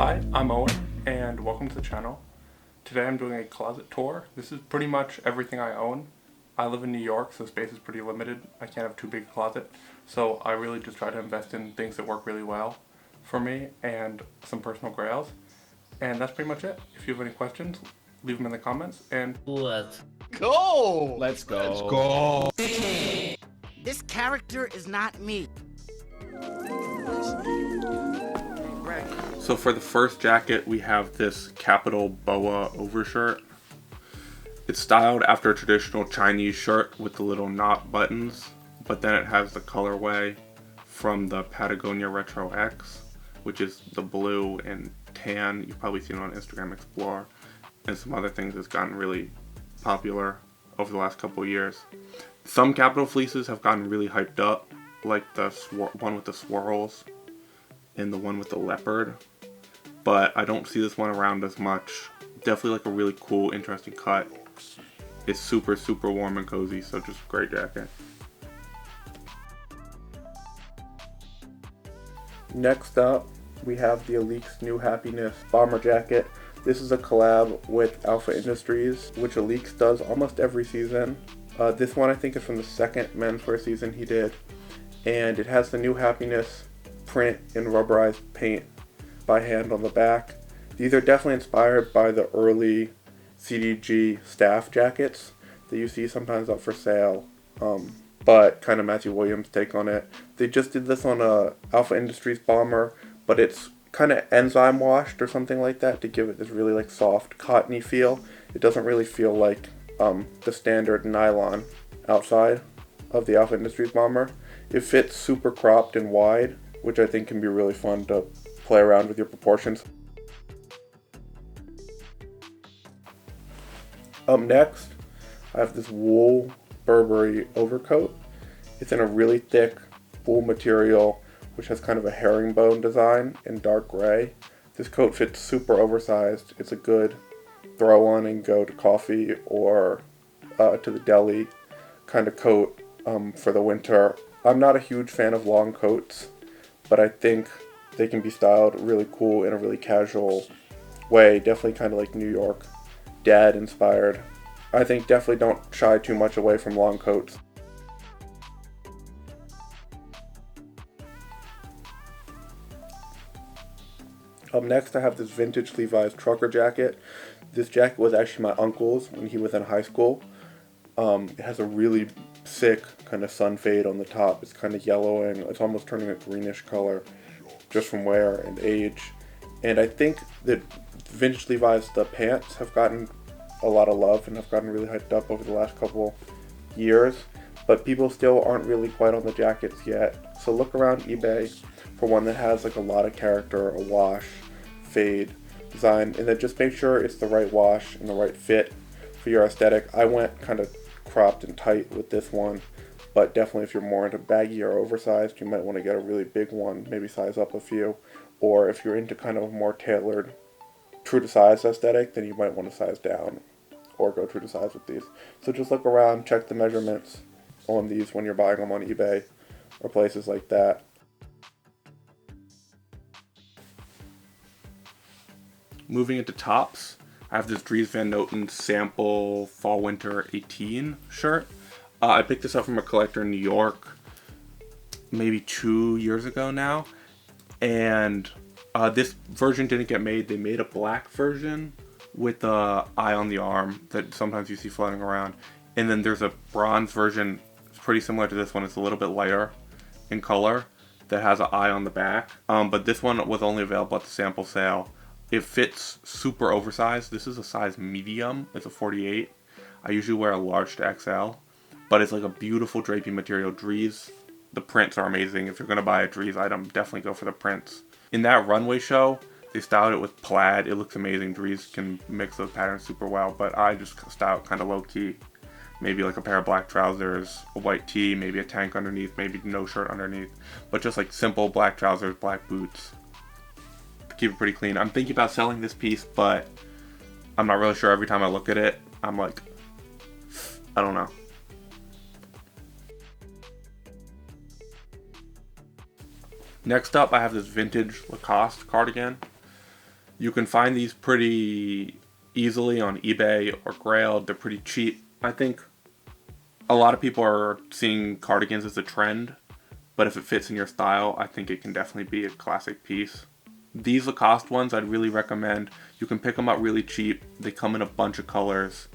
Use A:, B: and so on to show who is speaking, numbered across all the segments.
A: Hi, I'm Owen, and welcome to the channel. Today I'm doing a closet tour. This is pretty much everything I own. I live in New York, so space is pretty limited. I can't have too big a closet, so I really just try to invest in things that work really well for me and some personal grails. And that's pretty much it. If you have any questions, leave them in the comments, and
B: Let's
C: go!
B: Let's go.
C: Let's go!
D: This character is not me.
A: So for the first jacket, we have this Kapital boa overshirt. It's styled after a traditional Chinese shirt with the little knot buttons, but then it has the colorway from the Patagonia Retro X, which is the blue and tan. You've probably seen it on Instagram Explorer, and some other things that's gotten really popular over the last couple of years. Some Kapital fleeces have gotten really hyped up, like the one with the swirls and the one with the leopard, but I don't see this one around as much. Definitely like a really cool, interesting cut. It's super warm and cozy, so just a great jacket. Next up, we have the ALYX New Happiness bomber jacket. This is a collab with Alpha Industries, which ALYX does almost every season. This one I think is from the second menswear season he did, and it has the New Happiness print in rubberized paint by hand on the back. These are definitely inspired by the early CDG staff jackets that you see sometimes up for sale, but kind of Matthew Williams' take on it. They just did this on a Alpha Industries bomber, but it's kind of enzyme washed or something like that to give it this really like soft cottony feel. It doesn't really feel like the standard nylon outside of the Alpha Industries bomber. It fits super cropped and wide, which I think can be really fun to play around with your proportions. Up next, I have this wool Burberry overcoat. It's in a really thick wool material, which has kind of a herringbone design in dark gray. This coat fits super oversized. It's a good throw on and go to coffee or to the deli kind of coat for the winter. I'm not a huge fan of long coats, but I think they can be styled really cool in a really casual way. Definitely kind of like New York dad inspired. I think definitely don't shy too much away from long coats. Up next, I have this vintage Levi's trucker jacket. This jacket was actually my uncle's when he was in high school. It has a really sick kind of sun fade on the top. It's kind of yellowing. It's almost turning a greenish color just from wear and age. And I think that vintage Levi's, the pants, have gotten a lot of love and have gotten really hyped up over the last couple years, but people still aren't really quite on the jackets yet. So look around eBay for one that has like a lot of character, a wash, fade design, and then just make sure it's the right wash and the right fit for your aesthetic. I went kind of cropped and tight with this one, but definitely if you're more into baggy or oversized, you might want to get a really big one, maybe size up a few. Or if you're into kind of a more tailored, true to size aesthetic, then you might want to size down or go true to size with these. So just look around, check the measurements on these when you're buying them on eBay or places like that. Moving into tops, I have this Dries Van Noten sample Fall Winter 18 shirt. I picked this up from a collector in New York maybe 2 years ago now, and this version didn't get made. They made a black version with the eye on the arm that sometimes you see floating around, and then there's a bronze version. It's pretty similar to this one. It's a little bit lighter in color that has an eye on the back, but this one was only available at the sample sale. It fits super oversized. This is a size medium. It's a 48. I usually wear a large to XL, but it's like a beautiful drapey material. Dries, the prints are amazing. If you're going to buy a Dries item, definitely go for the prints. In that runway show, they styled it with plaid. It looks amazing. Dries can mix those patterns super well, but I just styled kind of low-key. Maybe like a pair of black trousers, a white tee, maybe a tank underneath, maybe no shirt underneath, but just like simple black trousers, black boots. Keep it pretty clean. I'm thinking about selling this piece, but I'm not really sure. Every time I look at it, I'm like, I don't know. Next up, I have this vintage Lacoste cardigan. You can find these pretty easily on eBay or Grailed. They're pretty cheap. I think a lot of people are seeing cardigans as a trend, but if it fits in your style, I think it can definitely be a classic piece. These Lacoste ones I'd really recommend. You can pick them up really cheap. They come in a bunch of colors.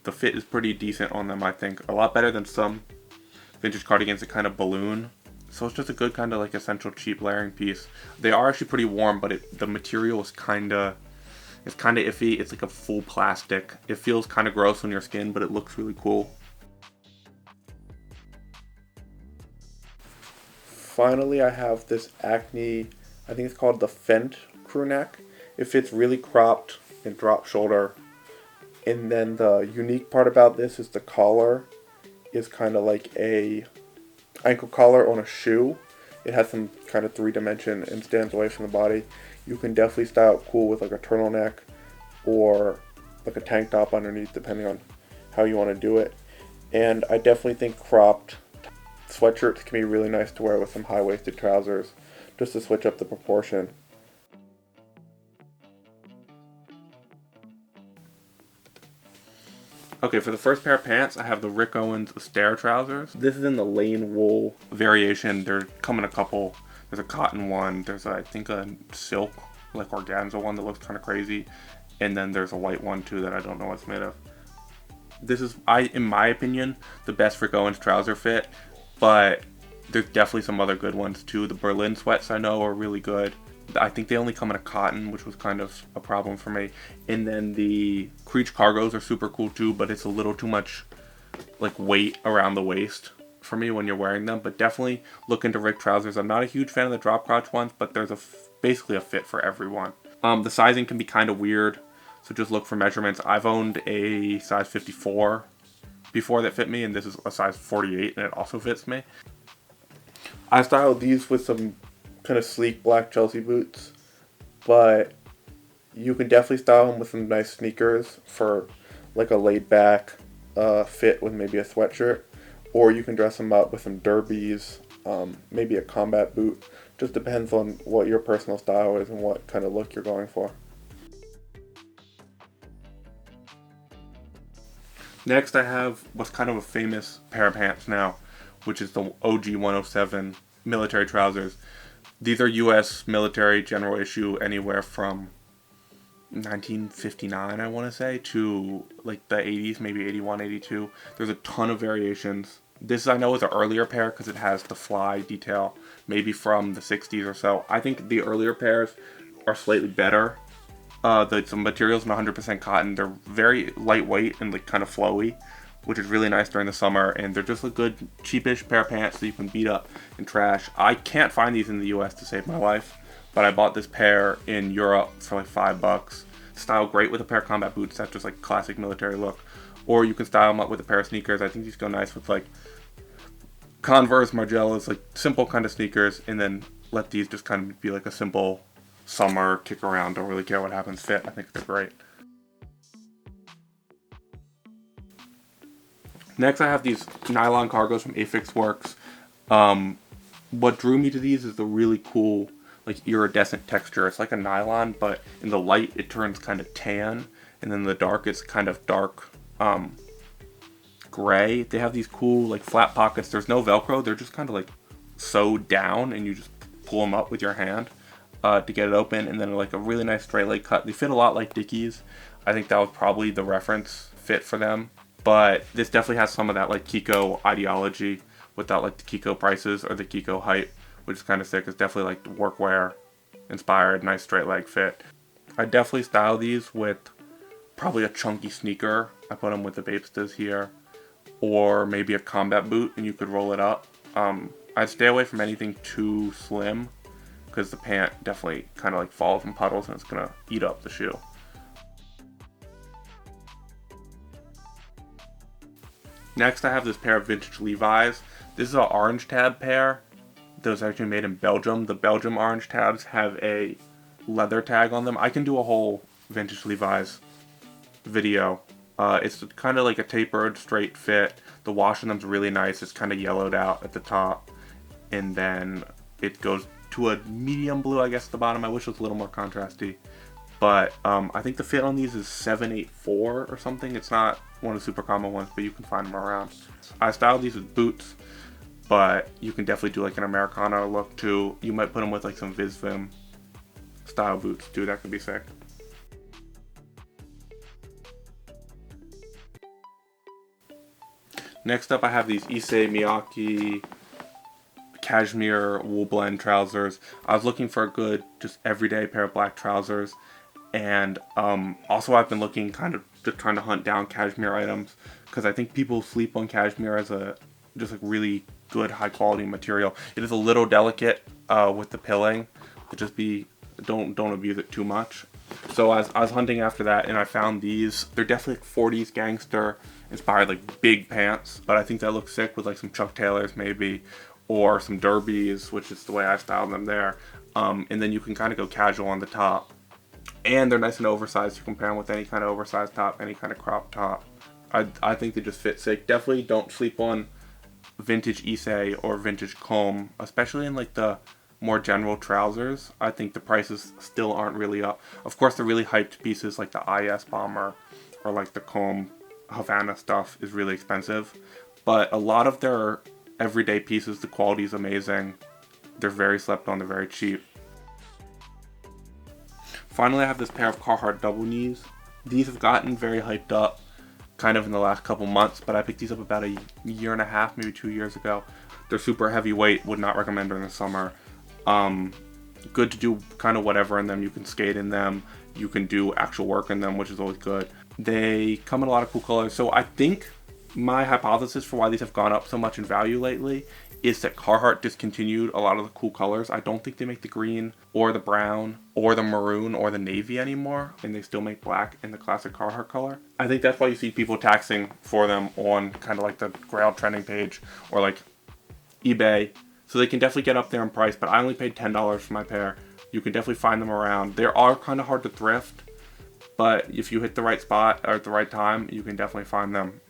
A: The fit is pretty decent on them, I think. A lot better than some vintage cardigans that kind of balloon. So it's just a good kind of like essential cheap layering piece. They are actually pretty warm, but the material is kind of iffy. It's like a full plastic. It feels kind of gross on your skin, but it looks really cool. Finally, I have this Acne, I think it's called the Fent crew neck. It fits really cropped and drop shoulder. And then the unique part about this is the collar is kind of like a ankle collar on a shoe. It has some kind of 3-dimension and stands away from the body. You can definitely style it cool with like a turtleneck or like a tank top underneath, depending on how you want to do it. And I definitely think cropped sweatshirts can be really nice to wear with some high-waisted trousers, just to switch up the proportion. Okay, for the first pair of pants, I have the Rick Owens Astaire trousers. This is in the Lane wool variation. They're come in a couple. There's a cotton one. There's, I think, a silk, like organza one that looks kind of crazy. And then there's a white one, too, that I don't know what it's made of. This is, in my opinion, the best Rick Owens trouser fit. But there's definitely some other good ones, too. The Berlin sweats, I know, are really good. I think they only come in a cotton, which was kind of a problem for me. And then the Creech cargos are super cool too, but it's a little too much like weight around the waist for me when you're wearing them. But definitely look into Rick trousers. I'm not a huge fan of the drop crotch ones, but there's basically a fit for everyone. The sizing can be kind of weird, so just look for measurements. I've owned a size 54 before that fit me, and this is a size 48, and it also fits me. I styled these with some kind of sleek black Chelsea boots, but you can definitely style them with some nice sneakers for like a laid back fit with maybe a sweatshirt, or you can dress them up with some derbies, maybe a combat boot. Just depends on what your personal style is and what kind of look you're going for. Next, I have what's kind of a famous pair of pants now, which is the OG 107 military trousers. These are U.S. military general issue, anywhere from 1959, I want to say, to like the 80s, maybe 81, 82. There's a ton of variations. This I know is an earlier pair because it has the fly detail, maybe from the 60s or so. I think the earlier pairs are slightly better. The material's 100% cotton. They're very lightweight and like kind of flowy, which is really nice during the summer, and they're just a good cheapish pair of pants that you can beat up and trash. I can't find these in the US to save my life, but I bought this pair in Europe for like $5. Style great with a pair of combat boots. That's just like classic military look. Or you can style them up with a pair of sneakers. I think these go nice with like Converse, Margielas, like simple kind of sneakers, and then let these just kind of be like a simple summer kick around, don't really care what happens fit. I think they're great. Next, I have these nylon cargos from Affix Works. What drew me to these is the really cool, like iridescent texture. It's like a nylon, but in the light it turns kind of tan, and then in the dark it's kind of dark gray. They have these cool like flat pockets. There's no Velcro. They're just kind of like sewed down, and you just pull them up with your hand to get it open, and then like a really nice straight leg cut. They fit a lot like Dickies. I think that was probably the reference fit for them. But this definitely has some of that like Kiko ideology without like the Kiko prices or the Kiko hype, which is kind of sick. It's definitely like workwear inspired, nice straight leg fit. I definitely style these with probably a chunky sneaker. I put them with the Bapestas here, or maybe a combat boot, and you could roll it up. I'd stay away from anything too slim because the pant definitely kind of like falls in puddles and it's gonna eat up the shoe. Next, I have this pair of vintage Levi's. This is an orange tab pair that was actually made in Belgium. The Belgium orange tabs have a leather tag on them. I can do a whole vintage Levi's video. It's kind of like a tapered, straight fit. The wash on them's really nice. It's kind of yellowed out at the top, and then it goes to a medium blue, I guess, at the bottom. I wish it was a little more contrasty. But I think the fit on these is 784 or something. It's not one of the super common ones, but you can find them around. I styled these with boots, but you can definitely do like an Americana look too. You might put them with like some Visvim style boots too. That could be sick. Next up, I have these ISSEY MIYAKE cashmere wool blend trousers. I was looking for a good, just everyday pair of black trousers, and also I've been looking just trying to hunt down cashmere items, because I think people sleep on cashmere as a just like really good high quality material. It is a little delicate with the pilling, but just don't abuse it too much. So I was hunting after that, and I found these. They're definitely like 40s gangster inspired, like big pants, but I think that looks sick with like some Chuck Taylors maybe, or some derbies, which is the way I styled them there. And then you can kind of go casual on the top, and they're nice and oversized. You can pair them with any kind of oversized top, any kind of crop top. I think they just fit sick. Definitely don't sleep on vintage ISSEY or vintage comb, especially in like the more general trousers. I think the prices still aren't really up. Of course, the really hyped pieces like the IS bomber or like the comb Havana stuff is really expensive, but a lot of their everyday pieces, the quality is amazing. They're very slept on, they're very cheap. Finally, I have this pair of Carhartt double knees. These have gotten very hyped up kind of in the last couple months, but I picked these up about a year and a half, maybe 2 years ago. They're super heavyweight, would not recommend during the summer. Good to do kind of whatever in them. You can skate in them, you can do actual work in them, which is always good. They come in a lot of cool colors. So I think my hypothesis for why these have gone up so much in value lately is that Carhartt discontinued a lot of the cool colors. I don't think they make the green or the brown or the maroon or the navy anymore, and they still make black in the classic Carhartt color. I think that's why you see people taxing for them on kind of like the Grail trending page or like eBay. So they can definitely get up there in price, but I only paid $10 for my pair. You can definitely find them around. They are kind of hard to thrift, but if you hit the right spot or at the right time, you can definitely find them.